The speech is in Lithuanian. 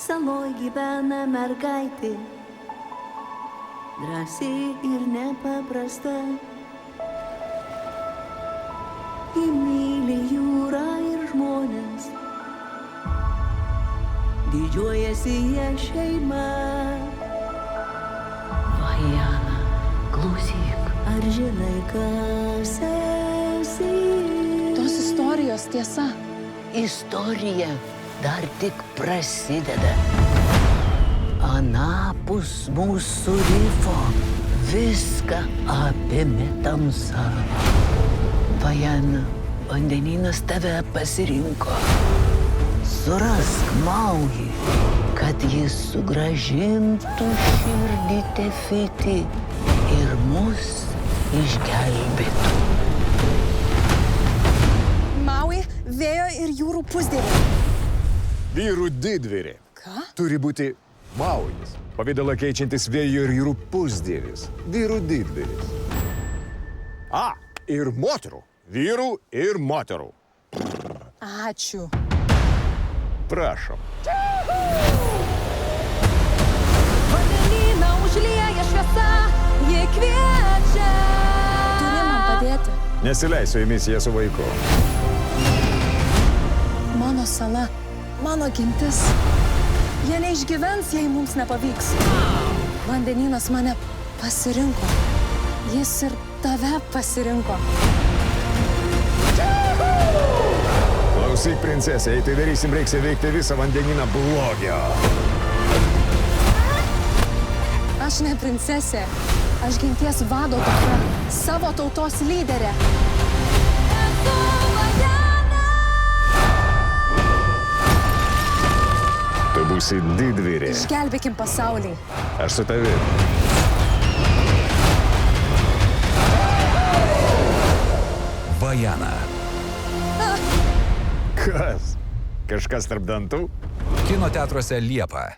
Saloj gyvena mergaitė, drąsiai ir nepaprasta. Ji myli jūrą ir žmonės, didžiuojasi jie šeima. Vajana, klausyk. Ar žinai, kas esi? Tos istorijos tiesa. Istorija dar tik prasideda. Anapus mūsų rifo viską apėmė tamsa. Vajana, vandenynas tave pasirinko. Surask Maujį, kad jis sugrąžintų širdį Tefiti ir mus išgelbėtų. Maui, vėjo ir jūrų pusdievė. Vyrų didvyrė. Ką? Turi būti Maujis. Pavidalą keičiantis vėjo ir jūrų pusdievis. Vyrų didvyris. Ir moterų. Vyrų ir moterų. Ačiū. Prašom. Vandenyną užlieja šviesa, jie kviečia. Turi man padėti. Nesileisiu į misiją su vaiku. Mano sala, mano gintis. Jie neišgyvens, jei mums nepavyks. Vandenynas mane pasirinko. Jis ir tave pasirinko. Klausyk, princesė, jei tai darysim, reiks įveikti visą vandenyną blogio. Aš ne princesė. Aš ginties vado tokia. Savo tautos lyderė. Esu Vajana! Tu būsi didvyrė. Išgelbėkim pasaulį. Aš su tavim. Vajana. Kas? Kažkas tarp dantų? Kino teatruose Liepą.